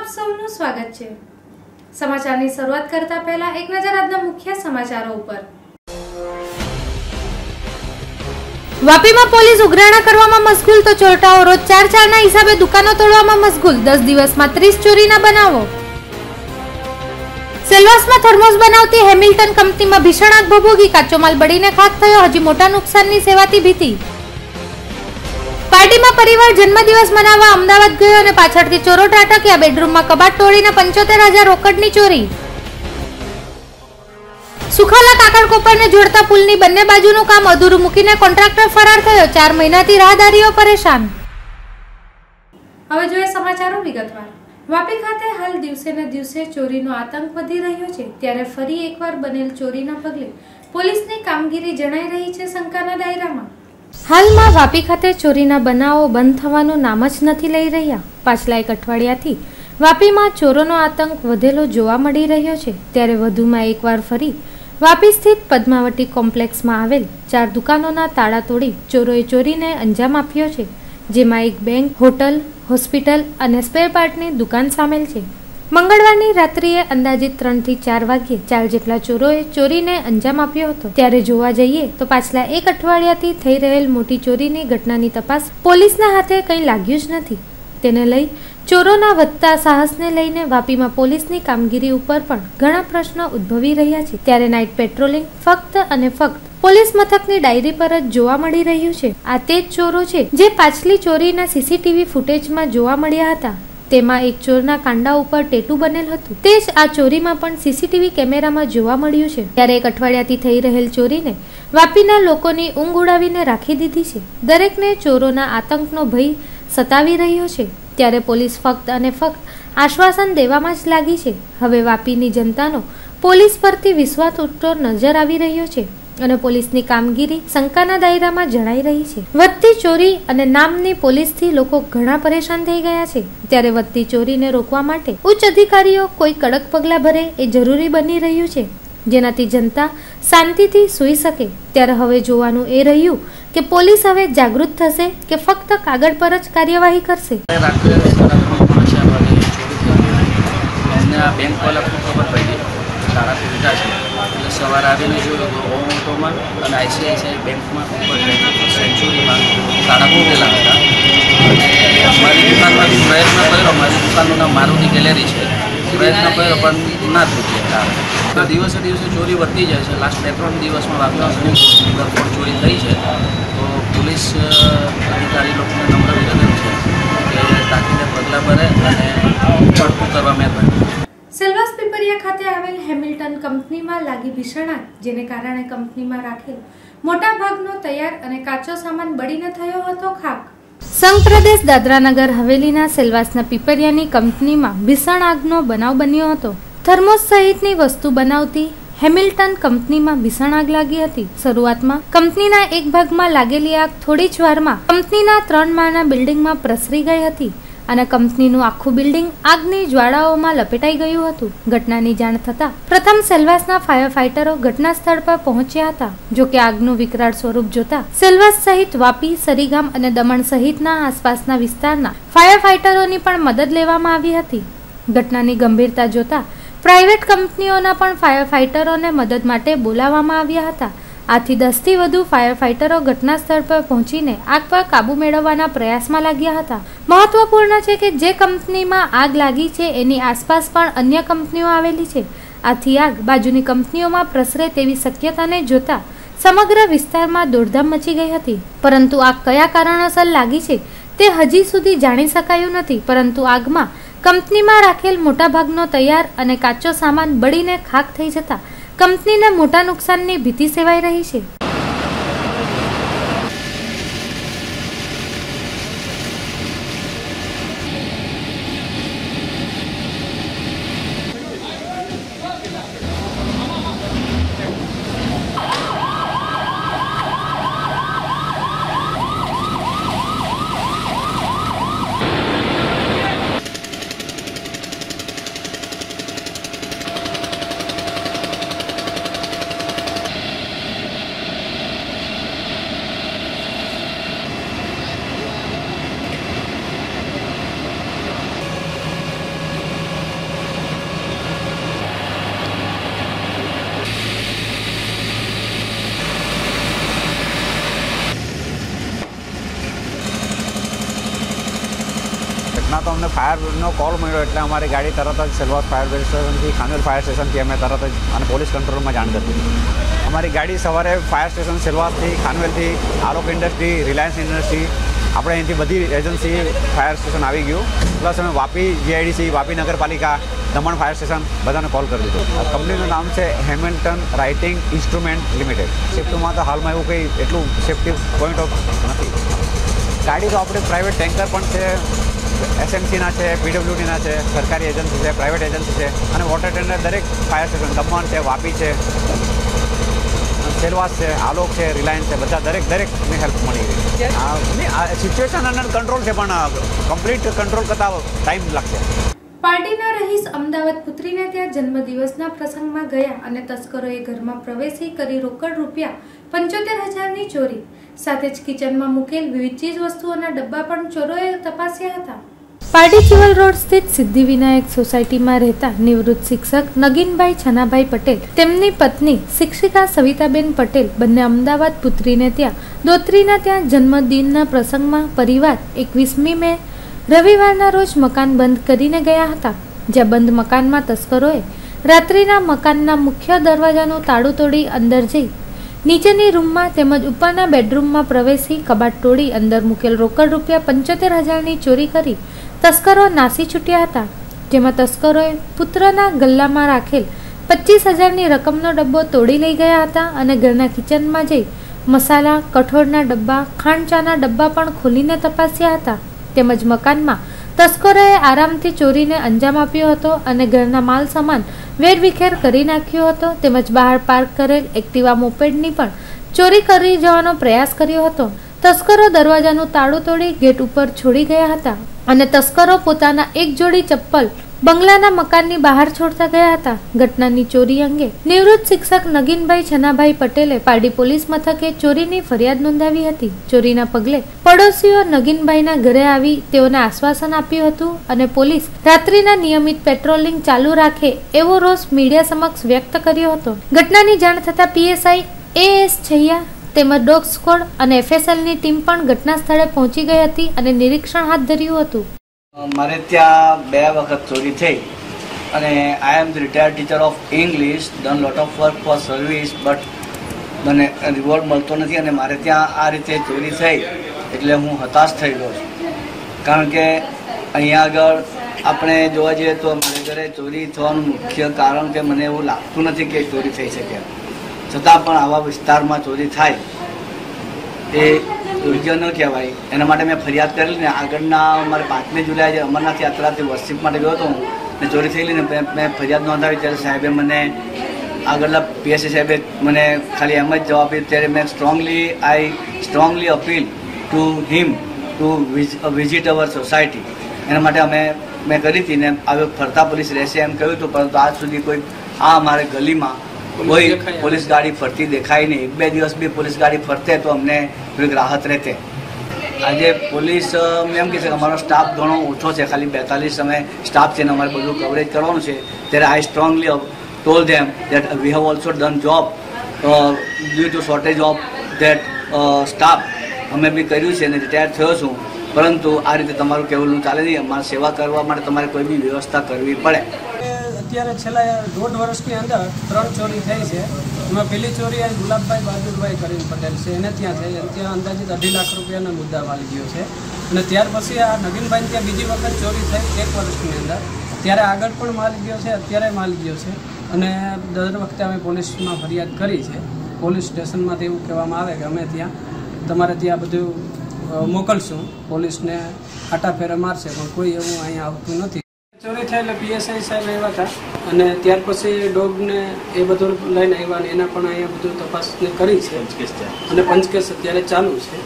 આપ સૌનું સ્વાગત છે। સમાચારની શરૂઆત કરતા પહેલા એક નજર આજના મુખ્ય સમાચારો ઉપર। વાપીમાં પોલીસ ઉઘરાણા કરવામાં મશગુલ તો ચોરટાઓ રોજ 4-4ના હિસાબે દુકાનો તોડવામાં મશગુલ। 10 દિવસમાં 30 ચોરીના બનાવો। સેલવાસમાં થર્મોસ બનાવતી હેમિલ્ટન કંપનીમાં ભીષણ આગ ભભૂકી, કાચો માલ બળીને ખાખ થયો। હજી મોટા નુકસાનની સેવાતી ભીતિ। પાર્ટીમાં પરિવાર જન્મદિવસ મનાવવા અમદાવાદ ગયો અને પાછળથી ચોરો ત્રાટક્યા। બેડરૂમમાં કબાટ તોડીને 75,000 રોકડની ચોરી। સુખાલા કાકડકોપરને જોડતા પુલની બંને બાજુનું કામ અધૂરું મૂકીને કોન્ટ્રાક્ટર ફરાર થયો। 4 મહિનાથી રાહદારીઓ પરેશાન। હવે જોઈએ સમાચારો વિગતવાર। વાપી ખાતે હાલ દિવસે ને દિવસે ચોરીનો આતંક વધી રહ્યો છે, ત્યારે ફરી એકવાર બનેલ ચોરીના પગલે પોલીસની કામગીરી જણાઈ રહી છે શંકાના દાયરામાં। હાલમાં વાપી ખાતે ચોરીના બનાવો બંધ થવાનું નામ જ નથી લઈ રહ્યા। પાછલા એક અઠવાડિયાથી વાપીમાં ચોરોનો આતંક વધેલો જોવા મળી રહ્યો છે, ત્યારે વધુમાં એકવાર ફરી વાપી સ્થિત પદ્માવતી કોમ્પ્લેક્સમાં આવેલ 4 દુકાનોના તાળા તોડી ચોરોએ ચોરીને અંજામ આપ્યો છે, જેમાં એક બેંક, હોટલ, હોસ્પિટલ અને સ્પેર પાર્ટની દુકાન સામેલ છે। મંગળવારની રાત્રિએ અંદાજિત 3 થી 4 વાગ્યે 4 જેટલા ચોરોએ ચોરીને અંજામ આપ્યો હતો। ત્યારે જોવા જઈએ તો પાછલા એક અઠવાડિયાથી થઈ રહેલ મોટી ચોરીની ઘટનાની તપાસ પોલીસના હાથે કંઈ લાગ્યું જ નથી। તેને લઈ ચોરોના વધતા સાહસને લઈને વાપીમાં પોલીસની કામગીરી ઉપર પણ ઘણા પ્રશ્નો ઉદ્ભવી રહ્યા છે। ત્યારે નાઇટ પેટ્રોલિંગ ફક્ત અને ફક્ત પોલીસ મથકની ડાયરી પર જ જોવા મળી રહ્યું છે। આ તે જ ચોરો છે જે પાછલી ચોરીના સીસીટીવી ફૂટેજમાં જોવા મળ્યા હતા। તેમાં એક ચોરના કાંડા ઉપર ટેટુ બનેલ હતું, તે જ આ ચોરીમાં પણ સીસીટીવી કેમેરામાં જોવા મળ્યું છે। ત્યારે એક અઠવાડિયાથી થઈ રહેલ ચોરીને વાપીના લોકોની ઊંઘ ઉડાવીને રાખી દીધી છે। દરેકને ચોરોના આતંકનો ભય સતાવી રહ્યો છે, ત્યારે પોલીસ ફક્ત અને ફક્ત આશ્વાસન દેવામાં જ લાગી છે। હવે વાપીની જનતાનો પોલીસ પરથી વિશ્વાસ ઉઠતો નજર આવી રહ્યો છે અને પોલીસની કામગીરી શંકાના દાયરામાં જણાઈ રહી છે। વધતી ચોરી અને નામની પોલીસથી લોકો ઘણા પરેશાન થઈ ગયા છે, ત્યારે વધતી ચોરીને રોકવા માટે ઉચ્ચ અધિકારીઓ કોઈ કડક પગલાં ભરે એ જરૂરી બની રહ્યું છે, જેનાથી જનતા શાંતિથી સૂઈ શકે। ત્યારે હવે જોવાનું એ રહ્યું કે પોલીસ હવે જાગૃત થશે કે ફક્ત કાગળ પર જ કાર્યવાહી કરશે। સવારે આવીને જોયું તો ઓટોમાં અને આઈસીઆઈસીઆઈ બેંકમાં ઉપર સેન્ચુરીમાં તાળા તૂટેલા હતા અને અમારી દુકાનમાં બી પ્રયત્ન કર્યો। અમારી દુકાનનું નામ મારુતિ ગેલેરી છે। પ્રયત્ન કર્યો પણ ના તૂટ્યા તાળા। દિવસે દિવસે ચોરી વધતી જાય છે। લાસ્ટ 2-3 દિવસમાં વાપી ચોરી થઈ છે, તો પોલીસ અધિકારી લોકોને નમ્ર નિવેદન છે કે તાકીદે પગલાં ભરે અને ઝડપું કરવા મહેરબાની। સેલવાસ પીપરિયા ખાતે આવેલ હેમિલ્ટન કંપનીમાં લાગી ભીષણ આગ, જેને કારણે કંપનીમાં રાખેલ મોટા ભાગનો તૈયાર અને કાચો સામાન બળીને થયો હતો ખાખ। સંઘ પ્રદેશ દાદરાનગર હવેલીના સેલવાસના પીપરિયાની કંપનીમાં ભીષણ આગનો બનાવ બન્યો હતો। થર્મોસ સહિતની વસ્તુ બનાવતી હેમિલ્ટન કંપનીમાં ભીષણ આગ લાગી હતી। શરૂઆતમાં કંપનીના એક ભાગમાં લાગેલી આગ થોડી જ વારમાં કંપનીના 3 માળના બિલ્ડિંગમાં પ્રસરી ગઈ હતી અને કંપનીનું આખું બિલ્ડિંગ આગની જ્વાળાઓમાં લપેટાઈ ગયું હતું। ઘટનાની જાણ થતાં પ્રથમ સેલવાસના ફાયર ફાઇટરો ઘટના સ્થળ પર પહોંચ્યા હતા। જો કે આગનું વિકરાળ સ્વરૂપ જોતા સેલવાસ સહિત વાપી, સરીગામ અને દમણ સહિતના આસપાસના વિસ્તારના ફાયર ફાઇટરોની પણ મદદ લેવામાં આવી હતી। ઘટનાની ગંભીરતા જોતા પ્રાઇવેટ કંપનીઓના પણ ફાયર ફાઇટરોને મદદ માટે બોલાવવામાં આવ્યા હતા। આથી 10 થી વધુ ફાયર ફાઇટરો ઘટના સ્થળ પર પહોંચીને આગ પર કાબુ મેળવવાના પ્રયાસમાં લાગ્યા હતા। મહત્વપૂર્ણ છે કે જે કંપનીમાં આગ લાગી છે એની આસપાસ પણ અન્ય કંપનીઓ આવેલી છે, આથી આગ બાજુની કંપનીઓમાં પ્રસરે તેવી શક્યતાને જોતા સમગ્ર વિસ્તારમાં દોડધામ મચી ગઈ હતી। પરંતુ આગ કયા કારણોસર લાગી છે તે હજી સુધી જાણી શકાયું નથી, પરંતુ આગમાં કંપનીમાં રાખેલ મોટાભાગનો તૈયાર અને કાચો સામાન બળીને ખાખ થઈ જતા કંપનીને મોટા નુકસાનની ભીતિ સેવાઈ રહી છે। અમને ફાયરનો કોલ મળ્યો એટલે અમારી ગાડી તરત જ સેલવાસ ફાયર સ્ટેશનથી ખાનવેલ ફાયર સ્ટેશનથી અમે તરત જ અને પોલીસ કંટ્રોલમાં જાણ કરી દીધી। અમારી ગાડી સવારે ફાયર સ્ટેશન સેલવાસથી, ખાનવેલથી, આલોક ઇન્ડસ્ટ્રી, રિલાયન્સ ઇન્ડસ્ટ્રી, આપણે અહીંથી બધી એજન્સી ફાયર સ્ટેશન આવી ગયું, પ્લસ અમે વાપી GIDC, વાપી નગરપાલિકા, દમણ ફાયર સ્ટેશન બધાને કોલ કરી દીધો। કંપનીનું નામ છે હેમિલ્ટન રાઇટિંગ ઇન્સ્ટ્રુમેન્ટ લિમિટેડ। સેફ્ટીમાં તો હાલમાં એવું કંઈ એટલું સેફ્ટી પોઈન્ટ ઓફ નથી। ગાડી તો આપણે પ્રાઇવેટ ટેન્કર પણ છે, SMCના છે, PWDના છે, સરકારી એજન્સી છે, પ્રાઇવેટ એજન્સી છે અને વોટર ટેન્ડર દરેક ફાયર સ્ટેશન દમણ છે, વાપી છે, સેલવાસ છે, આલોક છે, રિલાયન્સ છે, બધા દરેકની હેલ્પ મળી રહી છે। સિચ્યુએશન અંડર કંટ્રોલ છે પણ કમ્પ્લીટ કંટ્રોલ કરતાં ટાઈમ લાગશે। પાર્ટીના રહીશ અમદાવાદ પુત્રીને ત્યાં જન્મદિવસના પ્રસંગમાં ગયા અને તસ્કરોએ ઘરમાં પ્રવેશી કરી રોકડ રૂપિયા 75,000ની ચોરી, સાથે જ કિચનમાં મૂકેલ વિવિધ ચીજ વસ્તુઓના ડબ્બા પણ ચોરોએ તપાસ્યા હતા। પારડી ચિવલ રોડ સ્થિત સિદ્ધિવિનાયક સોસાયટીમાં રહેતા નિવૃત્ત શિક્ષક નગીનભાઈ છનાભાઈ પટેલ, તેમની પત્ની શિક્ષિકા સવિતાબેન પટેલ બંને અમદાવાદ પુત્રીને ત્યાં દોત્રીના ત્યાં જન્મદિનના પ્રસંગમાં પરિવાર 21મી મે રવિવારના રોજ મકાન બંધ કરીને ગયા હતા, જ્યાં બંધ મકાનમાં તસ્કરોએ રાત્રિના મકાનના મુખ્ય દરવાજાનું તાળું તોડી અંદર જઈ નીચેની રૂમમાં તેમજ ઉપરના બેડરૂમમાં પ્રવેશી કબાટ તોડી અંદર મૂકેલ રોકડ રૂપિયા 75,000ની ચોરી કરી તસ્કરો નાસી છૂટ્યા હતા, જેમાં તસ્કરોએ પુત્રના ગલ્લામાં રાખેલ 25,000ની રકમનો ડબ્બો તોડી લઈ ગયા હતા અને ઘરના કિચનમાં જઈ મસાલા, કઠોળના ડબ્બા, ખાંડ ચાના ડબ્બા પણ ખોલીને તપાસ્યા હતા, તેમજ મકાનમાં તસ્કરોએ આરામથી ચોરીને અંજામ આપ્યો હતો અને ઘરના માલ સામાન વેરવિખેર કરી નાખ્યો હતો, તેમજ બહાર પાર્ક કરેલ એક્ટિવા મોપેડની પણ ચોરી કરી જવાનો પ્રયાસ કર્યો હતો। તસ્કરો દરવાજાનું તાળું તોડી ગેટ ઉપર છોડી ગયા હતા અને તસ્કરો પોતાના એક જોડી ચપ્પલ બંગલાના મકાનની બહાર છોડતા ગયા હતા। ઘટનાની ચોરી અંગે નિવૃત્ત શિક્ષક નગીનભાઈ છનાભાઈ પટેલે પારડી પોલીસ મથકે ચોરીની ફરિયાદ નોંધાવી હતી। ચોરીના પગલે પડોશીઓ નગીનભાઈના ઘરે આવી તેઓને આશ્વાસન આપ્યું હતું અને પોલીસ રાત્રિના નિયમિત પેટ્રોલિંગ ચાલુ રાખે એવો રોષ મીડિયા સમક્ષ વ્યક્ત કર્યો હતો। ઘટનાની જાણ થતાં PSI AS છૈયા તેમજ ડોગ સ્ક્વોડ અને FSLની ટીમ પણ ઘટના સ્થળે પહોંચી ગઈ હતી અને નિરીક્ષણ હાથ ધર્યું હતું। મારે ત્યાં 2 વખત ચોરી થઈ અને I am the retired teacher of English, done lot of work for service, but મને રિવોર્ડ મળતો નથી અને મારે ત્યાં આ રીતે ચોરી થઈ એટલે હું હતાશ થઈ ગયો છું, કારણ કે અહીંયા આગળ આપણે જોવા જઈએ તો મારે ઘરે ચોરી થવાનું મુખ્ય કારણ કે મને એવું લાગતું નથી કે ચોરી થઈ શકે, છતાં પણ આવા વિસ્તારમાં ચોરી થાય એ યોગ્ય ન કહેવાય। એના માટે મેં ફરિયાદ કરેલી ને આગળના અમારે 5મી જુલાઈએ અમરનાથ યાત્રાથી વર્કશીપ માટે ગયો હતો ને ચોરી થયેલી ને મેં ફરિયાદ નોંધાવી ત્યારે સાહેબે મને આગળના PSI સાહેબે મને ખાલી એમ જ જવાબ આપ્યો, ત્યારે મેં strongly appeal to him to visit our society, એના માટે મેં કરી હતી ને હવે ફરતા પોલીસ રહેશે એમ કહ્યું હતું, પરંતુ આજ સુધી કોઈ અમારે ગલીમાં કોઈ પોલીસ ગાડી ફરતી દેખાય નહીં। 1-2 દિવસ બી પોલીસ ગાડી ફરતે તો અમને થોડીક રાહત રહેતે। આજે પોલીસ એમ કહે છે કે અમારો સ્ટાફ ઘણો ઓછો છે, ખાલી 42 અમે સ્ટાફ છે ને અમારે બધું કવરેજ કરવાનું છે, ત્યારે I strongly told them that we have also done job due to shortage of that staff. અમે બી કર્યું છે અને રિટાયર થયો છું, પરંતુ આ રીતે તમારું કહેવું ચાલે નહીં, અમારે સેવા કરવા માટે તમારે કોઈ બી વ્યવસ્થા કરવી પડે। અત્યારે છેલ્લા 1.5 વર્ષની અંદર 3 ચોરી થઈ છે, એમાં પહેલી ચોરી આ ગુલાબભાઈ બહાદુરભાઈ કરીને પટેલ છે એને ત્યાં થઈ, ત્યાં અંદાજિત 2.5 લાખ રૂપિયાના મુદ્દા વાલી ગયો છે અને ત્યાર પછી આ નગીનભાઈ ત્યાં બીજી વખત ચોરી થઈ 1 વર્ષની અંદર, ત્યારે આગળ પણ માલ ગયો છે, અત્યારે માલ ગયો છે અને દર વખતે અમે પોલીસમાં ફરિયાદ કરી છે। પોલીસ સ્ટેશનમાંથી એવું કહેવામાં આવે કે અમે ત્યાં તમારે ત્યાં બધું મોકલશું, પોલીસને આટા ફેરા મારશે, પણ કોઈ એવું અહીંયા આવતું નથી। ચોરી થાય એટલે PSI સાહેબ આવ્યા હતા અને ત્યાર પછી ડોગને એ બધું લઈને આવ્યા ને એના પણ અહીંયા બધું તપાસને કરી છે અને પંચકેસ અત્યારે ચાલુ છે,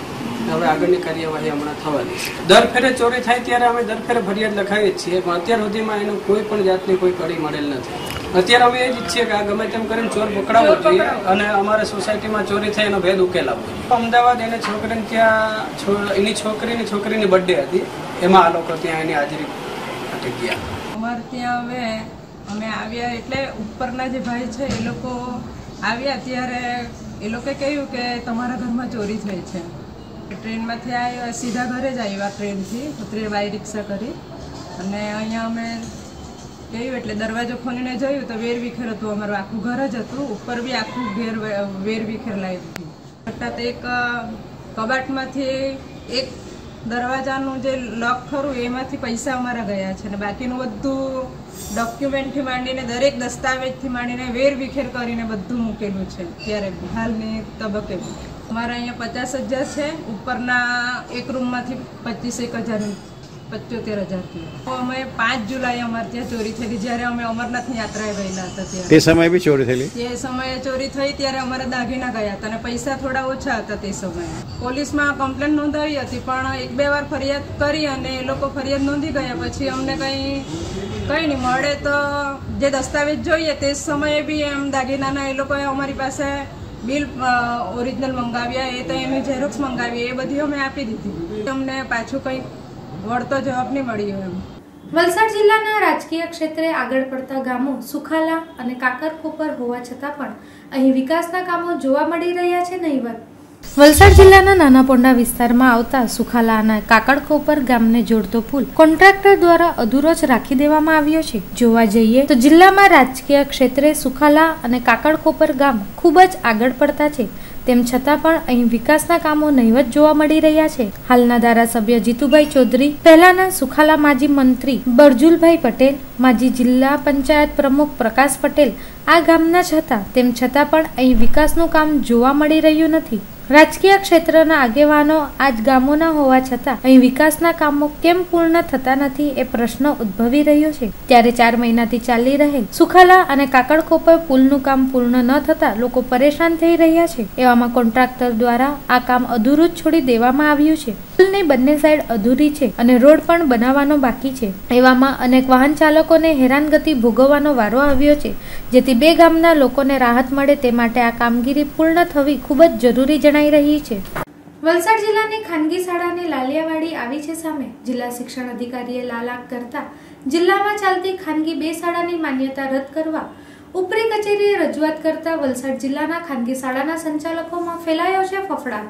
હવે આગળની કાર્યવાહી હમણાં થવાની છે। દર ફેરે ચોરી થાય ત્યારે અમે દર ફેરે ફરિયાદ લખાવીએ જ છીએ, પણ અત્યાર સુધીમાં એનું કોઈ પણ જાતની કોઈ કડી મળેલ નથી। અત્યારે અમે એ જ ઈચ્છીએ કે આ ગમે તેમ કરીને ચોર પકડાવવો જોઈએ અને અમારે સોસાયટીમાં ચોરી થઈ એનો ભેદ ઉકેલાવવો જોઈએ। અમદાવાદ એને છોકરીને ત્યાં એની છોકરીની બર્થડે હતી, એમાં આ લોકો ત્યાં એની હાજરી અટકી ગયા। અમારે ત્યાં હવે અમે આવ્યા એટલે ઉપરના જે ભાઈ છે એ લોકો આવ્યા ત્યારે એ લોકોએ કહ્યું કે તમારા ઘરમાં ચોરી થઈ છે। ટ્રેનમાંથી આવ્યા, સીધા ઘરે જ આવ્યા ટ્રેનથી, બાય રિક્ષા કરી અને અહીંયા અમે ગયું એટલે દરવાજો ખોલીને જોયું તો વેરવિખેર હતું, અમારું આખું ઘર જ હતું, ઉપર બી આખું ઘેર વેરવિખેર લાવી દીધી. હઠાત એક કબાટમાંથી એક દરવાજાનું જે લોક ખરું એમાંથી પૈસા અમારા ગયા છે અને બાકીનું બધું ડોક્યુમેન્ટથી માંડીને દરેક દસ્તાવેજથી માંડીને વેરવિખેર કરીને બધું મૂકેલું છે ત્યારે હાલની તબક્કે. અમારા અહીંયા 50,000 છે, ઉપરના એક રૂમમાંથી 25,000 75,000 અમે 5 જુલાઈ અમારે ત્યાં ચોરી થયેલી, જ્યારે અમે અમરનાથની યાત્રાએ ગયેલા હતા ત્યારે. તે સમયે બી ચોરી થયેલી? તે સમયે ચોરી થઈ ત્યારે અમારે દાગીના ગયા હતા અને પૈસા થોડા ઓછા હતા તે સમયે. પોલીસમાં કમ્પ્લેન નોંધાવી હતી પણ 1-2 વાર ફરિયાદ કરી અને એ લોકો ફરિયાદ નોંધી ગયા પછી અમને કંઈ નહીં મળે. તો જે દસ્તાવેજ જોઈએ તે સમયે બી એમ દાગીનાના એ લોકોએ અમારી પાસે બિલ ઓરિજિનલ મંગાવ્યા, એ તો એની ઝેરોક્સ મંગાવી, એ બધી અમે આપી દીધી. અમને પાછું કંઈ વળતો જવાબ નહીં મળ્યો એમ. વલસાડ જિલ્લાના રાજકીય ક્ષેત્રે આગળ પડતા ગામો સુખાલા અને કાકરકોપર હોવા છતાં પણ અહીં વિકાસના કામો જોવા મળી રહ્યા છે નહીવત. વલસાડ જિલ્લાના નાના પોંડા વિસ્તારમાં આવતા સુખાલા અને કાકડકોપર ગામને જોડતો પુલ કોન્ટ્રાક્ટર દ્વારા અધૂરો જ રાખી દેવામાં આવ્યો છે. જોવા જઈએ તો જિલ્લામાં રાજકીય ક્ષેત્રે સુખાલા અને કાકડકોપર ગામ ખૂબ જ આગળ પડતા છે, તેમ છતાં પણ અહીં વિકાસના કામો નહીવત જોવા મળી રહ્યા છે. હાલના ધારાસભ્ય જીતુભાઈ ચૌધરી, પહેલાના સુખાલા માજી મંત્રી બરજુલભાઈ પટેલ, માજી જિલ્લા પંચાયત પ્રમુખ પ્રકાશ પટેલ આ ગામના જ હતા, તેમ છતાં પણ અહીં વિકાસનું કામ જોવા મળી રહ્યું નથી. રાજકીય ક્ષેત્રના આગેવાનો આ જ ગામોના હોવા છતાં અહીં વિકાસના કામો કેમ પૂર્ણ થતા નથી એ પ્રશ્ન ઉદ્ભવી રહ્યો છે. ત્યારે 4 મહિનાથી ચાલી રહેલ સુખાલા અને કાકડકોપર પુલનું કામ પૂર્ણ ન થતા લોકો પરેશાન થઈ રહ્યા છે. એવામાં કોન્ટ્રાક્ટર દ્વારા આ કામ અધૂરું જ છોડી દેવામાં આવ્યું છે. પુલની બંને સાઈડ અધૂરી છે અને રોડ પણ બનાવવાનો બાકી છે. એવામાં અનેક વાહન ચાલકોને હેરાનગતિ ભોગવવાનો વારો આવ્યો છે, જેથી બે ગામના લોકોને રાહત મળે તે માટે આ કામગીરી પૂર્ણ થવી ખૂબ જ જરૂરી જણાઈ રહી છે. વલસાડ જિલ્લાની ખાનગી શાળાની લાલિયાવાડી આવી છે સામે. જિલ્લા શિક્ષણ અધિકારીએ લાલાક કરતા જિલ્લામાં ચાલતી ખાનગી 2 શાળાની માન્યતા રદ કરવા ઉપરી કચેરીએ રજૂઆત કરતા વલસાડ જિલ્લાના ખાનગી શાળાના સંચાલકોમાં ફેલાયો છે ફફડાટ.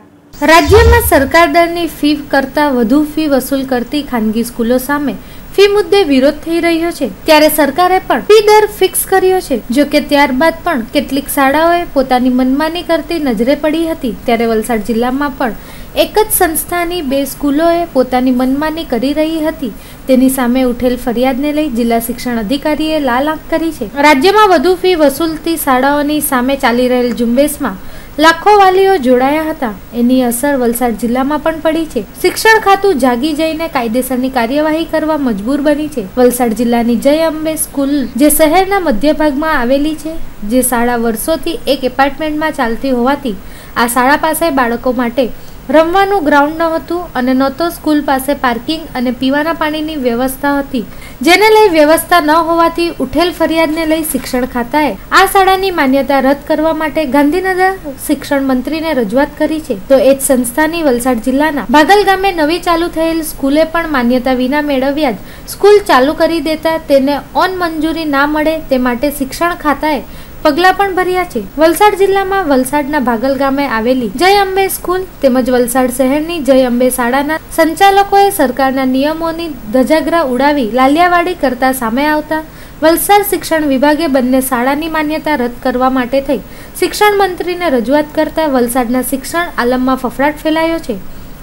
રાજ્યમાં સરકાર દરની ફી કરતા વધુ ફી વસૂલ કરતી ખાનગી સ્કૂલો સામે ફી મુદ્દે વિરોધ થઈ રહ્યો છે. ત્યારે સરકારે પણ ફી દર ફિક્સ કર્યો છે. જો કે ત્યારબાદ પણ કેટલીક શાળાઓએ પોતાની મનમાની કરતી નજરે પડી હતી. ત્યારે વલસાડ જિલ્લામાં પણ એક જ સંસ્થાની 2 સ્કૂલોએ પોતાની મનમાની કરી રહી હતી. તેની સામે ઉઠેલ ફરિયાદને લઈ જિલ્લા શિક્ષણ અધિકારીએ લાલ આંખ કરી છે. રાજ્યમાં વધુ ફી વસૂલતી શાળાઓની સામે ચાલી રહેલ ઝુંબેશમાં લાખો વાલીઓ જોડાયા હતા. એની અસર વલસાડ જિલ્લામાં પણ પડી છે. શિક્ષણ ખાતું જાગી જઈને કાયદેસરની કાર્યવાહી કરવા મજબૂર બની છે. વલસાડ જિલ્લાની જય અંબે સ્કૂલ જે શહેરના મધ્ય ભાગમાં આવેલી છે, જે શાળા વર્ષોથી એક એપાર્ટમેન્ટમાં ચાલતી હોવાથી આ શાળા પાસે બાળકો માટે રમવાનું ગ્રાઉન્ડ ન હતું અને ન તો સ્કૂલ પાસે પાર્કિંગ અને પીવાના પાણીની વ્યવસ્થા હતી, જેને લઈ વ્યવસ્થા ન હોવાથી ઉઠેલ ફરિયાદને લઈ શિક્ષણ ખાતાએ આ શાળાની માન્યતા રદ કરવા માટે ગાંધીનગર શિક્ષણ મંત્રીને રજૂઆત કરી છે. તો એ જ સંસ્થાની વલસાડ જિલ્લાના ભાગલ ગામે નવી ચાલુ થયેલ સ્કૂલે પણ માન્યતા વિના મેળવ્યા જ સ્કૂલ ચાલુ કરી દેતા તેને ઓન મંજૂરી ના મળે તે માટે શિક્ષણ ખાતાએ પગલાં પણ ભર્યા છે. વલસાડ જિલ્લામાં વલસાડના ભાગલ ગામે આવેલી જય અંબે સ્કૂલ તેમજ વલસાડ શહેરની જય અંબે શાળાના સંચાલકોએ સરકારના નિયમોની ધજાગરા ઉડાવી લાલિયાવાડી કરતા સામે આવતા વલસાડ શિક્ષણ વિભાગે બંને શાળાની માન્યતા રદ કરવા માટે થઈ શિક્ષણ મંત્રીને રજૂઆત કરતા વલસાડના શિક્ષણ આલમમાં ફફડાટ ફેલાયો છે.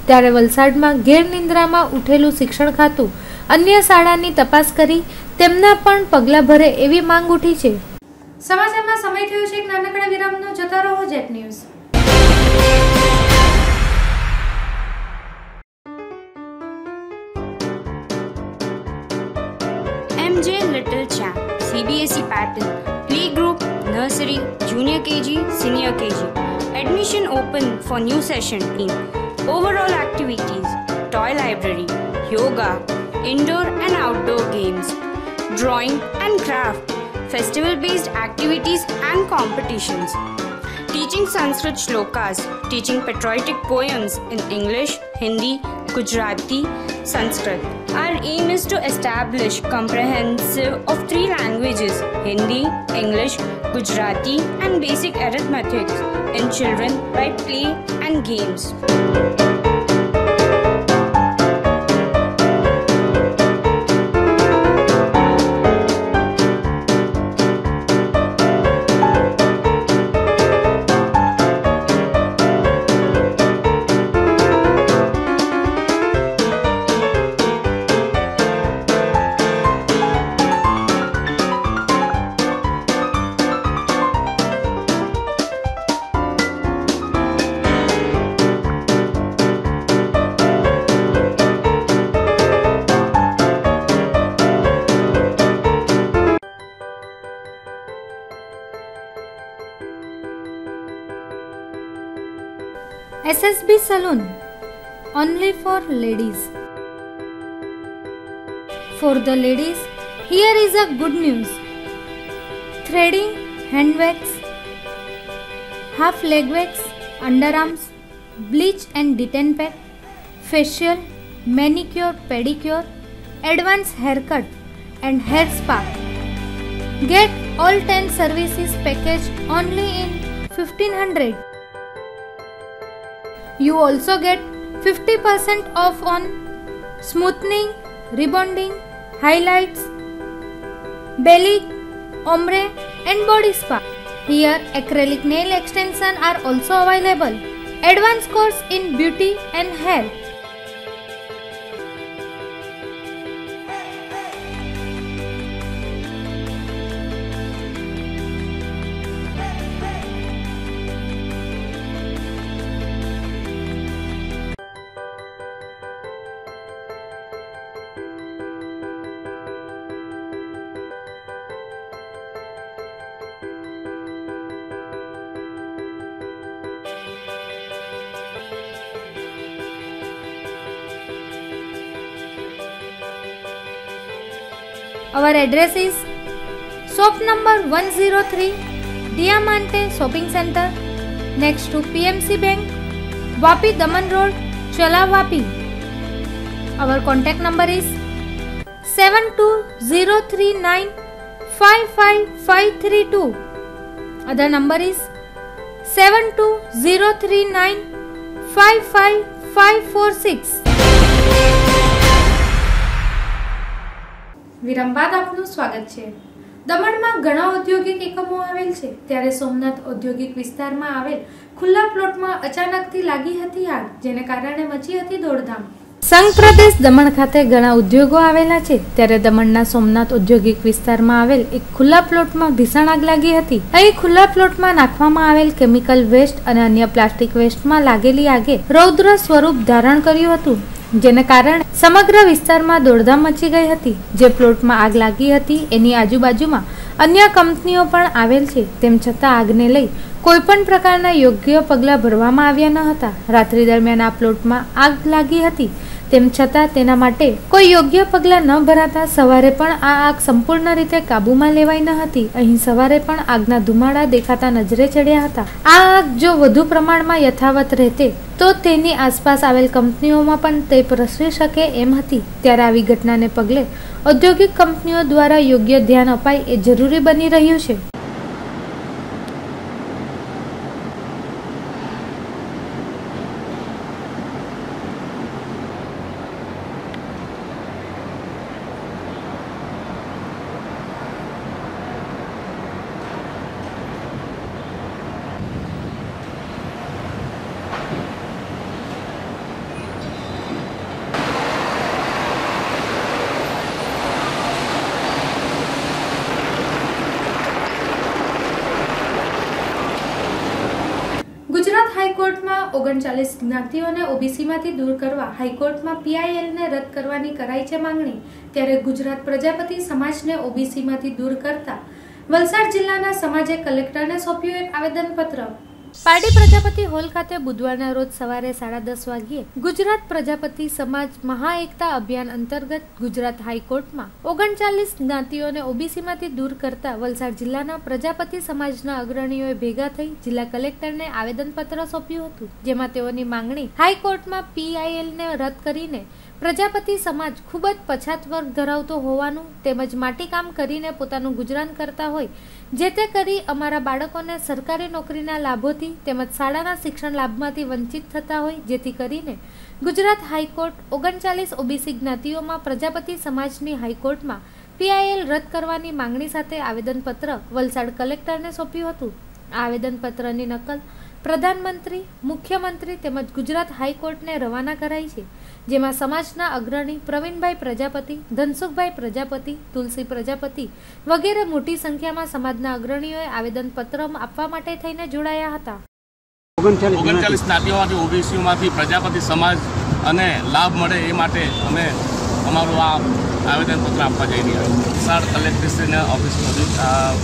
ત્યારે વલસાડમાં ગેરનિંદ્રામાં ઉઠેલું શિક્ષણ ખાતું અન્ય શાળાની તપાસ કરી તેમના પણ પગલાં ભરે એવી માંગ ઉઠી છે. સમાચારમાં સમય થયો છે એક નાનકડા વિરામનો. જોતા રહો jet news. MJ Little Champ CBSE pattern playgroup nursery junior KG senior KG admission open for new session in overall activities toy library yoga indoor and outdoor games drawing and craft festival based activities and competitions teaching Sanskrit shlokas teaching patriotic poems in English Hindi Gujarati Sanskrit. Our aim is to establish comprehensive of 3 languages Hindi English Gujarati and basic arithmetics in children by play and games. SSB Saloon, only for ladies. For the ladies, here is a good news. Threading, hand wax, half leg wax, underarms, bleach and detain pack, facial, manicure, pedicure, advanced haircut and hair spa. Get all 10 services package only in 1500. You also get 50% off on smoothing, rebonding, highlights, belly, ombre and body spa. Here acrylic nail extension are also available. Advanced course in beauty and hair. Our address is shop number 103 Diamante Shopping Center next to PMC Bank, Vapi Daman Road, Chala Vapi. Our contact number is 7203955532. Other number is 7203955546. વિરામ બાદ આપનું સ્વાગત છે. દમણમાં ઘણા ઔદ્યોગિક એકમો આવેલ છે, ત્યારે સોમનાથ ઔદ્યોગિક વિસ્તારમાં આવેલ ખુલ્લા પ્લોટમાં અચાનકથી લાગી હતી આગ, જેને કારણે મચી હતી દોડધામ. સંઘ પ્રદેશ દમણ ખાતે ઘણા ઉદ્યોગો આવેલા છે, ત્યારે દમણના સોમનાથ ઔદ્યોગિક વિસ્તારમાં આવેલ એક ખુલ્લા પ્લોટમાં ભીષણ આગ લાગી હતી. અહીં ખુલ્લા પ્લોટમાં નાખવામાં આવેલ કેમિકલ વેસ્ટ અને અન્ય પ્લાસ્ટિક વેસ્ટમાં લાગેલી આગે રૌદ્ર સ્વરૂપ ધારણ કર્યું હતું, જેને કારણે સમગ્ર વિસ્તારમાં દોડધામ મચી ગઈ હતી. જે પ્લોટમાં આગ લાગી હતી એની આજુબાજુમાં અન્ય કંપનીઓ પણ આવેલ છે, તેમ છતાં આગને લઈ કોઈપણ પ્રકારના યોગ્ય પગલાં ભરવામાં આવ્યા ન હતા. રાત્રિ દરમિયાન આ પ્લોટમાં આગ લાગી હતી, તેમ છતાં તેના માટે કોઈ યોગ્ય પગલાં ન ભરાતા સવારે પણ આ આગ સંપૂર્ણ રીતે કાબૂમાં લેવાઈ ન હતી. અહીં સવારે પણ આગના ધુમાડા દેખાતા નજરે ચડ્યા હતા. આ આગ જો વધુ પ્રમાણમાં યથાવત રહેતે તો તેની આસપાસ આવેલ કંપનીઓમાં પણ તે પ્રસરી શકે એમ હતી. ત્યારે આવી ઘટનાને પગલે ઔદ્યોગિક કંપનીઓ દ્વારા યોગ્ય ધ્યાન અપાય એ જરૂરી બની રહ્યું છે. ગુજરાત હાઈકોર્ટમાં 39 જ્ઞાતિઓને ઓબીસીમાંથી દૂર કરવા હાઈકોર્ટમાં પીઆઈએલને રદ કરવાની કરાઈ છે માંગણી. ત્યારે ગુજરાત પ્રજાપતિ સમાજને ઓબીસીમાંથી દૂર કરતા વલસાડ જિલ્લાના સમાજે કલેક્ટરને સોંપ્યું એક આવેદનપત્ર. પારડી પ્રજાપતિ હોલ ખાતે બુધવારના રોજ સવારે 10:30 વાગ્યે ગુજરાત પ્રજાપતિ સમાજ મહાએકતા અભિયાન અંતર્ગત ગુજરાત હાઈકોર્ટમાં 39 જ્ઞાતિઓને ઓબીસીમાંથી દૂર કરતા વલસાડ જિલ્લાના પ્રજાપતિ સમાજના અગ્રણીઓએ ભેગા થઈ જિલ્લા કલેક્ટરને આવેદનપત્ર સોંપ્યું હતું, જેમાં તેઓની માંગણી હાઈકોર્ટમાં પીઆઈએલને રદ કરીને પ્રજાપતિ સમાજ ખૂબ જ પછાત વર્ગ ધરાવતો હોવાનું તેમજ માટીકામ કરીને પોતાનું ગુજરાન કરતા હોય, જે તે કરી અમારા બાળકોને સરકારી નોકરીના લાભોથી તેમજ શાળાના શિક્ષણ લાભમાંથી વંચિત થતા હોય, જેથી કરીને ગુજરાત હાઈકોર્ટ 39 ઓબીસી જ્ઞાતિઓમાં પ્રજાપતિ સમાજની હાઈકોર્ટમાં પીઆઈએલ રદ કરવાની માંગણી સાથે આવેદનપત્ર વલસાડ કલેક્ટરને સોંપ્યું હતું. આ આવેદનપત્રની નકલ પ્રધાનમંત્રી, મુખ્યમંત્રી તેમજ ગુજરાત હાઈકોર્ટને રવાના કરાઈ છે, જેમાં સમાજના અગ્રણી પ્રવીણભાઈ પ્રજાપતિ, ધનસુખભાઈ પ્રજાપતિ, તુલસી પ્રજાપતિ વગેરે મોટી સંખ્યામાં સમાજના અગ્રણીઓએ આવેદનપત્ર આપવા માટે થઈને જોડાયા હતા. 39 જ્ઞાતિઓમાંથી ઓબીસીઓમાંથી પ્રજાપતિ સમાજ અને લાભ મળે એ માટે અમે અમારું આ આવેદનપત્ર આપવા જઈ રહ્યા છીએ. વલસાડ કલેક્ટરશ્રીને ઓફિસમાં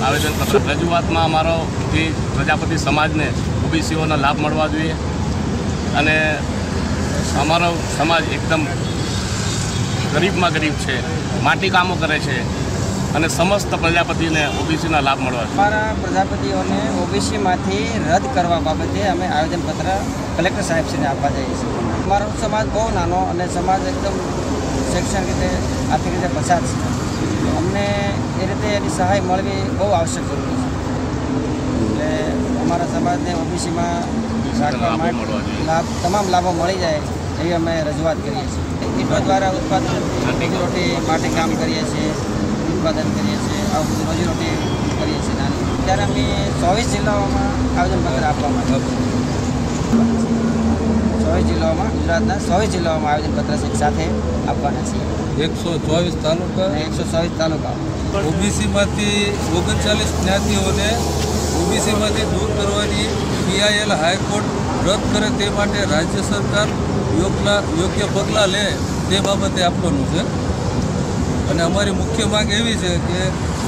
આવેદનપત્ર રજૂઆતમાં અમારો જે પ્રજાપતિ સમાજને ઓબીસીઓનો લાભ મળવા જોઈએ, અને અમારો સમાજ એકદમ ગરીબમાં ગરીબ છે, માટી કામો કરે છે અને સમસ્ત પ્રજાપતિને ઓબીસીના લાભ મળવા છે. અમારા પ્રજાપતિઓને ઓબીસીમાંથી રદ કરવા બાબતે અમે આવેદનપત્ર કલેક્ટર સાહેબશ્રીને આપવા જઈએ છીએ. અમારો સમાજ બહુ નાનો અને સમાજ એકદમ શૈક્ષણિક રીતે આર્થિક રીતે પછાત છે. અમને એ રીતે એની સહાય મળવી બહુ આવશ્યક જરૂરી છે. એટલે અમારા સમાજને ઓબીસીમાં તમામ લાભો મળી જાય એવી અમે રજૂઆત કરીએ છીએ. ઈટો દ્વારા ઉત્પાદન રોજીરોટી માટે કામ કરીએ છીએ, ઉત્પાદન કરીએ છીએ, આ બધું રોજીરોટી કરીએ છીએ નાની. ત્યારે અમે 24 જિલ્લાઓમાં આવેદનપત્ર આપવા માંગીએ છીએ. 24 જિલ્લાઓમાં, ગુજરાતના 24 જિલ્લાઓમાં આવેદનપત્ર સાથે આપવાના છીએ. 124 તાલુકા 124 તાલુકા. ઓબીસીમાંથી 39 જ્ઞાતિઓને ઓબીસીમાંથી દૂર કરવાની PIL હાઈકોર્ટ રદ કરે તે માટે રાજ્ય સરકાર યોગ્ય પગલાં લે તે બાબતે આપવાનું છે. અને અમારી મુખ્ય માંગ એવી છે કે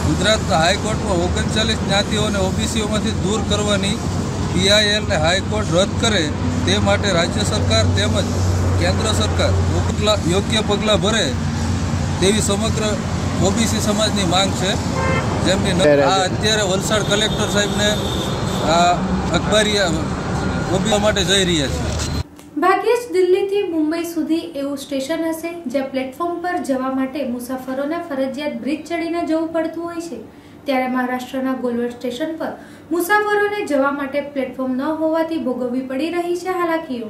ગુજરાત હાઈકોર્ટમાં 39 જ્ઞાતિઓને ઓબીસીઓમાંથી દૂર કરવાની PIL ને હાઈકોર્ટ રદ કરે તે માટે રાજ્ય સરકાર તેમજ કેન્દ્ર સરકાર યોગ્ય પગલાં ભરે તેવી સમગ્ર ઓબીસી સમાજની માંગ છે. જેમની અત્યારે વલસાડ કલેક્ટર સાહેબને અખબારી ઓબીસી માટે જઈ રહ્યા છે. ભાગ્યે જ દિલ્હીથી મુંબઈ સુધી એવું સ્ટેશન હશે જ્યાં પ્લેટફોર્મ પર જવા માટે મુસાફરોને ફરજિયાત બ્રિજ ચડીને જવું પડતું હોય છે. ત્યારે મહારાષ્ટ્રના ગોલવડ સ્ટેશન પર મુસાફરોને જવા માટે પ્લેટફોર્મ ન હોવાથી ભોગવવી પડી રહી છે હાલાકીઓ.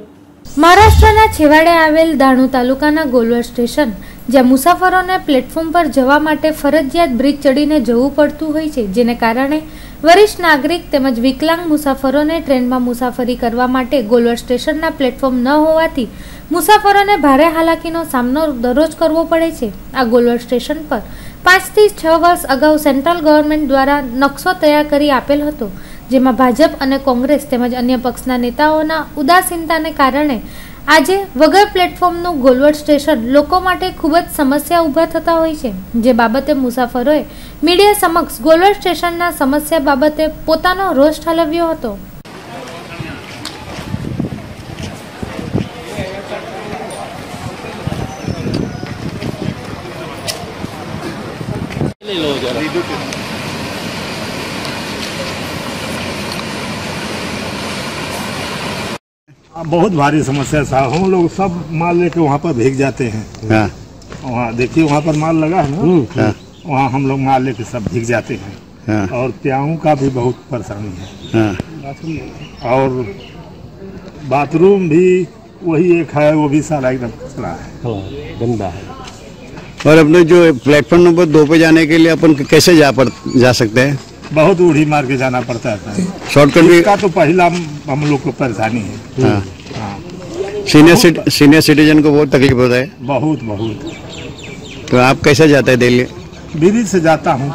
મહારાષ્ટ્રના છેવાડે આવેલ દાણુ તાલુકાના ગોલવડ સ્ટેશન જ્યાં મુસાફરોને પ્લેટફોર્મ પર જવા માટે ફરજિયાત બ્રિજ ચડીને જવું પડતું હોય છે, જેને કારણે વરિષ્ઠ નાગરિક તેમજ વિકલાંગ મુસાફરોને ટ્રેનમાં મુસાફરી કરવા માટે ગોલવડ સ્ટેશનના પ્લેટફોર્મ ન હોવાથી મુસાફરોને ભારે હાલાકીનો સામનો દરરોજ કરવો પડે છે. આ ગોલવડ સ્ટેશન પર 5 થી 6 વર્ષ અગાઉ સેન્ટ્રલ ગવર્મેન્ટ દ્વારા નકશો તૈયાર કરી આપેલ હતો, જેમાં ભાજપ અને કોંગ્રેસ તેમજ અન્ય પક્ષના નેતાઓના ઉદાસીનતાને કારણે આજે વગર પ્લેટફોર્મનું ગોલવડ સ્ટેશન લોકો માટે ખૂબ જ સમસ્યા ઊભા થતા હોય છે. જે બાબતે મુસાફરોએ મીડિયા સમક્ષ ગોલવડ સ્ટેશનના સમસ્યા બાબતે પોતાનો રોષ ઠાલવ્યો હતો. बहुत भारी समस्या साहब, हम लोग सब माल लेके वहाँ पर भीग जाते हैं. हाँ. वहाँ देखिए वहाँ पर माल लगा है ना. हाँ. वहाँ हम लोग माल लेके सब भीग जाते हैं. हाँ. और प्याऊ का भी बहुत परेशानी है. हाँ. और बाथरूम भी वही एक है, वो भी सारा एकदम कचरा है, गंदा है. और अपने जो प्लेटफॉर्म नंबर 2 पे जाने के लिए अपन कैसे जा सकते हैं? बहुत ऊढ़ी मार के जाना पड़ता है. शॉर्टकट भी का तो पहला हम लोग को परेशानी है. हाँ. हाँ. सीनियर सिटीजन को बहुत तकलीफ होता है. बहुत. तो आप कैसे जाते हैं दिल्ली? ब्रिज से जाता हूँ.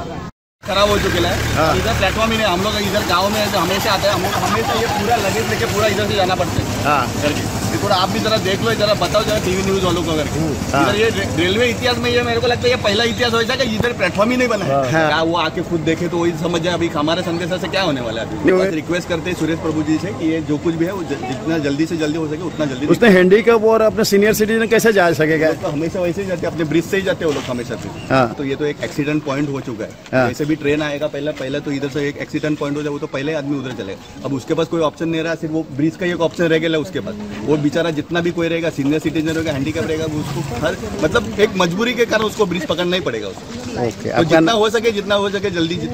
खराब हो चुका है. हाँ. इधर प्लेटफॉर्म ही नहीं. हम लोग इधर गांव में हमेशा आते हैं, हम लोग हमेशा ये पूरा लगेज लेके पूरा इधर से जाना पड़ता है. हाँ. करके थोड़ा आप भी जरा देख लो, जरा बताओ जरा टीवी न्यूज वालों को करके. इधर ये रेलवे इतिहास में ये मेरे को लगता है ये पहला इतिहास हो कि इधर प्लेटफॉर्म ही नहीं बना है. क्या वो आके खुद देखे तो वही समझ जाए अभी हमारे संदेशा से क्या होने वाला है. बस रिक्वेस्ट करते हैं सुरेश प्रभु जी से कि ये जो कुछ भी है वो जितना जल्दी से जल्दी हो सके उतना जल्दी. उसने हैंडीकैप और अपने सीनियर सिटीजन कैसे जा सकेगा? तो हमेशा वैसे ही जाते, अपने ब्रिज से ही जाते वो लोग हमेशा से. तो ये तो एक एक्सीडेंट पॉइंट हो चुका है. जैसे भी ट्रेन आएगा पहले तो इधर से एक एक्सीडेंट पॉइंट हो जाए, वो तो पहले आदमी उधर चलेगा. अब उसके पास कोई ऑप्शन नहीं रहा, सिर्फ वो ब्रिज का एक ऑप्शन रह गया उसके पास. वो बेचारा जितना भी कोई रहेगा, सीनियर सिटीजन रहेगा, हैंडीकैप रहेगा, उसको हर मतलब एक मजबूरी के कारण उसको ब्रिज पकड़ना ही पड़ेगा उसको. ओके. तो जितना हो सके जल्दी से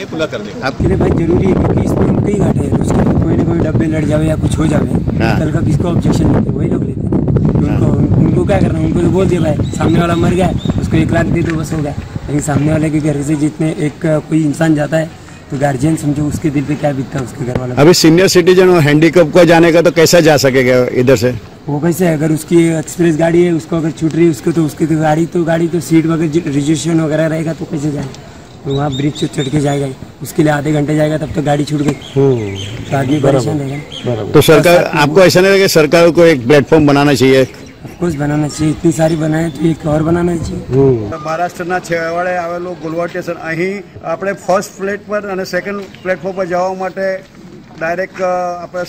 खुला कर दे. आपके लिए भाई जरूरी है क्योंकि इसमें कई घाटे हैं, उसके कोई ना कोई डब्बे लड़ जावे या कुछ हो जावे, कल का किसको ऑब्जेक्शन देते वही लोग लेते हैं. उनको क्या करना, उनको तो बोल दिया भाई सामने वाला मर गया उसको 1 लाख दे दो बस हो गया. लेकिन सामने वाले के घर से जितने एक कोई इंसान जाता है तो गार्जियन समझो उसके दिल पे क्या बीतता है उसके घर वाला. अभी सीनियर सिटीजन और हैंडीकैप को जाने का तो कैसा जा सकेगा इधर से? वो कैसे, अगर उसकी एक्सप्रेस गाड़ी है उसको अगर छूट रही है उसको तो उसकी तो गाड़ी तो सीट वगैरह रिजर्वेशन वगैरह रहेगा तो कैसे जाए. तो वहाँ ब्रिज से चढ़ के जाएगा, उसके लिए आधे घंटे जाएगा तब तो गाड़ी छूट गई तो आदमी परेशान रहेगा. तो सरकार आपको ऐसा नहीं लगे सरकार को एक प्लेटफॉर्म बनाना चाहिए? ऑफकोर्स बनाना चाहिए, इतनी सारी बनाए तो एक और बनाना चाहिए. મહારાષ્ટ્રના છેવાડે આવેલું ગોલવાડ સ્ટેશન, અહીં આપણે ફર્સ્ટ પ્લેટ પર અને સેકન્ડ પ્લેટફોર્મ પર જવા માટે ડાયરેક્ટ આપણે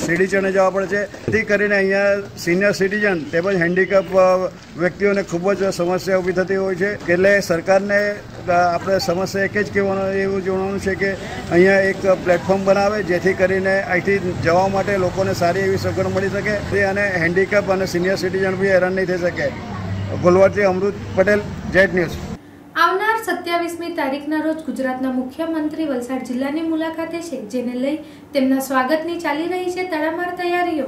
સીડી ચડે જવા પડે છે, જેથી કરીને અહીંયા સિનિયર સિટીઝન તેમજ હેન્ડીકેપ વ્યક્તિઓને ખૂબ જ સમસ્યા ઊભી થતી હોય છે. એટલે સરકારને આપણે સમસ્યા એક જ કહેવાનું એવું જણાવવાનું છે કે અહીંયા એક પ્લેટફોર્મ બનાવે, જેથી કરીને અહીંથી જવા માટે લોકોને સારી એવી સગવડ મળી શકે અને હેન્ડીકેપ અને સિનિયર સિટીઝન બી હેરાન નહીં થઈ શકે. ગોલવાડથી અમૃત પટેલ, જેટ ન્યૂઝ. આવનાર 27મી તારીખના રોજ ગુજરાતના મુખ્યમંત્રી વલસાડ જિલ્લાની મુલાકાતે છે, જેને લઈ તેમના સ્વાગતની ચાલી રહી છે તડામાર તૈયારીઓ.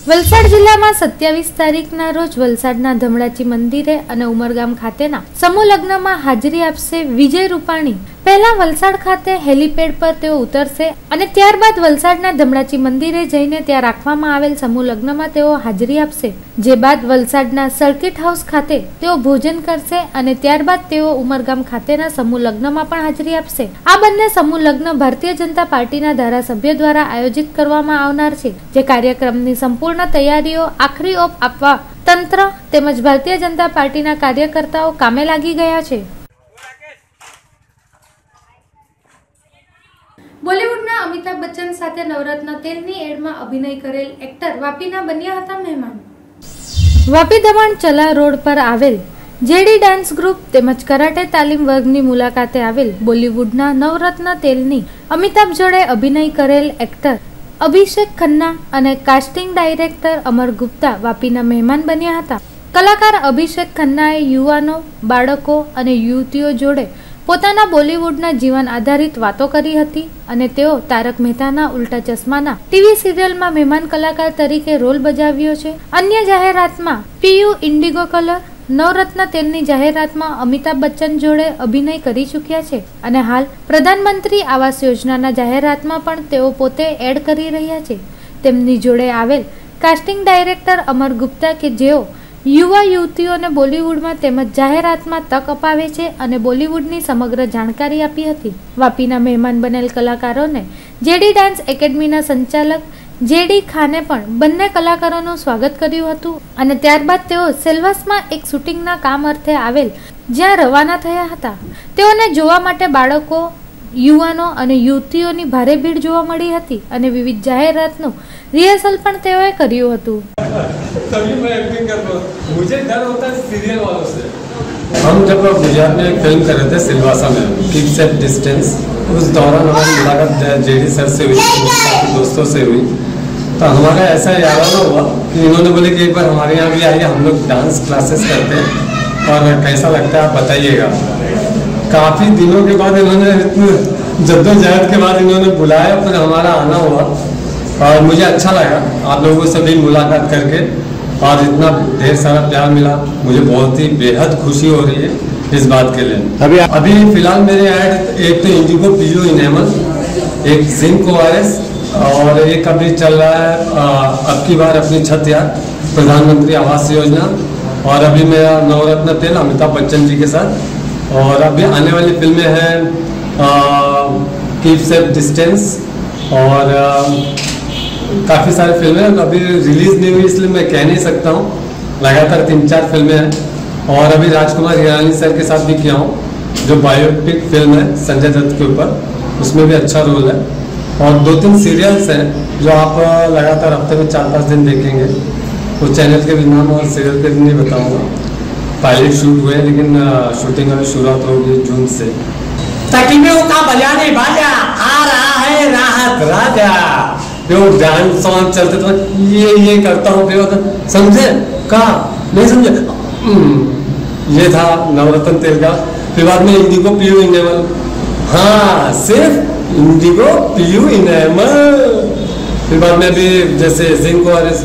વલસાડ જિલ્લામાં 27 તારીખના રોજ વલસાડના ધમડાચી મંદિરે અને ઉમરગામ ખાતેના સમૂહ લગ્નમાં હાજરી આપશે વિજય રૂપાણી. પહેલા વલસાડ ખાતે હેલીપેડ પર તેઓ ઉતરશે અને ત્યારબાદ વલસાડના ધમડાચી મંદિરે જઈને ત્યાં રાખવામાં આવેલ સમૂહ લગ્નમાં તેઓ હાજરી આપશે. જે બાદ વલસાડના સર્કિટ હાઉસ ખાતે તેઓ ભોજન કરશે અને ત્યારબાદ તેઓ ઉમરગામ ખાતેના સમૂહ લગ્નમાં પણ હાજરી આપશે. આ બંને સમૂહ લગ્ન ભારતીય જનતા પાર્ટીના ધારાસભ્યો દ્વારા આયોજિત કરવામાં આવનાર છે, જે કાર્યક્રમની સંપૂર્ણ તૈયારીઓ આખરી ઓપ આપવા તંત્ર તેમજ ભારતીય જનતા પાર્ટીના કાર્યકર્તાઓ કામે લાગી ગયા છે. બોલિવૂડના અમિતાભ બચ્ચન સાથે નવરત્ન તેલની એડમાં અભિનય કરેલ એક્ટર વાપીના બન્યા હતા મહેમાન. વાપી દમણ ચલા રોડ પર આવેલ જેડી ડાન્સ ગ્રુપ તેમજ કરાટે તાલીમ વર્ગની મુલાકાતે આવેલ બોલિવૂડના નવરત્ન તેલની અમિતાભ જોડે અભિનય કરેલ એક્ટર અભિષેક ખન્ના અને કાસ્ટિંગ ડાયરેક્ટર અમર ગુપ્તા વાપીના મહેમાન બન્યા હતા. કલાકાર અભિષેક ખન્નાએ યુવાનો, બાળકો અને યુવતીઓ જોડે પોતાના બોલિવૂડના જીવન આધારિત વાતો કરી હતી અને તેઓ તારક મહેતાના ઉલ્ટા ચશ્માના ટીવી સિરિયલમાં મહેમાન કલાકાર તરીકે રોલ બજાવ્યો છે. અન્ય જાહેરાતમાં પીયુ ઇન્ડિગો કલર, નવરત્ન તેલની જાહેરાતમાં અમિતાભ બચ્ચન જોડે અભિનય કરી ચૂક્યા છે અને હાલ પ્રધાનમંત્રી આવાસ યોજનાના જાહેરાતમાં પણ તેઓ પોતે એડ કરી રહ્યા છે. તેમની જોડે આવેલ કાસ્ટિંગ ડાયરેક્ટર અમર ગુપ્તા કે જેઓ યુવા યુવતીઓને બોલિવૂડમાં તેમજ જાહેરાતમાં તક અપાવે છે અને બોલિવૂડની સમગ્ર જાણકારી આપી હતી. વાપીના મહેમાન બનેલ કલાકારોને જેડી ડાન્સ એકેડમીના સંચાલક જેડી ખાને પણ બંને કલાકારોનું સ્વાગત કર્યું હતું અને ત્યારબાદ તેઓ સેલ્વાસમાં એક શૂટિંગના કામ અર્થે આવેલ જ્યાં રવાના થયા હતા. તેઓને જોવા માટે બાળકો, યુવાનો અને યુવતીઓની ભારે ભીડ જોવા મળી હતી અને વિવિધ જાહેરાતનું रिहर्सल પણ તેઓએ કર્યું હતું. तभी मैं एक्टिंग करता हूँ. मुझे डर होता है सीरियल वालों से. हम जब गुजरात में एक फिल्म कर रहे थे सिलवासा में, कीप सेफ डिस्टेंस, उस दौरान हमारी मुलाकात जेडी सर से हुई, काफ़ी दोस्तों से हुई. तो हमारा ऐसा याराना हुआ कि इन्होंने बोले कि एक बार हमारे यहाँ भी आइए, हम लोग डांस क्लासेस करते हैं और कैसा लगता है आप बताइएगा. काफ़ी दिनों के बाद इन्होंने जद्दोजहद के बाद इन्होंने बुलाया, फिर हमारा आना हुआ और मुझे अच्छा लगा आप लोगों से भी मुलाकात करके और इतना ढेर सारा प्यार मिला. मुझे बहुत ही बेहद खुशी हो रही है इस बात के लिए. अभी फिलहाल मेरे ऐड एक तो इंडिगो पीयू इनेमल, एक जिंक ORS और एक अभी चल रहा है अब की बार अपनी छत याद प्रधानमंत्री आवास योजना और अभी मेरा नवरत्न तेल अमिताभ बच्चन जी के साथ. और अभी आने वाली फिल्में हैं कीप सेफ डिस्टेंस और काफ़ी सारी फिल्में अभी रिलीज़ नहीं हुई इसलिए मैं कह नहीं सकता हूँ. लगातार 3-4 फिल्में हैं और अभी राजकुमार हिरानी सर के साथ भी किया हूँ, जो बायोपिक फिल्म है संजय दत्त के ऊपर, उसमें भी अच्छा रोल है. और 2-3 सीरियल्स हैं जो आप लगातार हफ्ते में 4-5 दिन देखेंगे. उस चैनल के भी नाम और सीरियल के भी नहीं बताऊँगा. पायलट शूट हुए लेकिन शूटिंग अभी शुरुआत होगी जून से. तकलीफों का बजाने बाजा आ रहा है राहत राजा. जो डांस सॉन्ग चलते तो ये करता हूँ, समझे कहा नहीं समझे. ये था नवरत्न तेल का. फिर बाद में इंडिगो पीयू इनेमल. हाँ, सिर्फ इंडिगो पीयू इनेमल. फिर बाद में भी जैसे जिंक ORS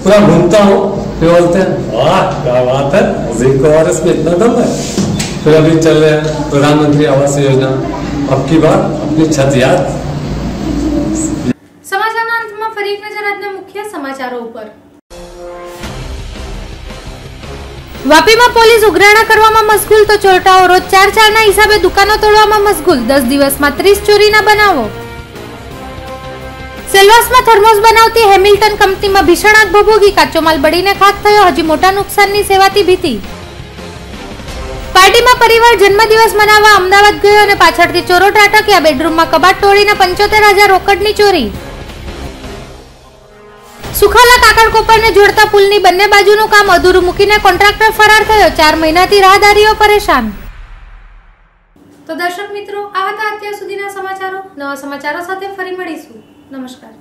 पूरा घूमता हूँ. फिर बोलते हैं वाह क्या बात है, जिंक ORS में इतना दम है. फिर अभी चल रहे हैं प्रधानमंत्री आवास योजना, अब की बार अपनी छत याद. સમાચારના અંતમાં ફરી એક નજર આજના મુખ્ય સમાચારો ઉપર. વાપીમાં પોલીસ ઉઘરાણા કરવામાં મશગુલ તો ચોરટાઓ રોજ 4-4ના હિસાબે દુકાનો તોડવામાં મશગુલ. 10 દિવસમાં 30 ચોરીના બનાવો. સેલ્વાસમાં થર્મોસ બનાવતી હેમિલ્ટન કંપનીમાં ભીષણ આગ ભભૂકી. કાચો માલ બળીને ખાખ થયો. હજી મોટા નુકસાનની સેવાતી ભીતિ. પાર્ટીમાં પરિવાર જન્મદિવસ મનાવવા અમદાવાદ ગયો અને પાછળથી ચોરો ત્રાટક્યા. બેડરૂમમાં કબાટ તોડીને 75,000 રોકડની ચોરી. સુખાલા કાકડકોપરને જોડતા પુલની બંને બાજુનું કામ અધૂરું મૂકીને કોન્ટ્રાક્ટર ફરાર થયો. 4 મહિનાથી રાહદારીઓ પરેશાન. તો દર્શક મિત્રો, આ હતા અત્યાર સુધીના સમાચારો. નવા સમાચારો સાથે ફરી મળીશું. નમસ્કાર.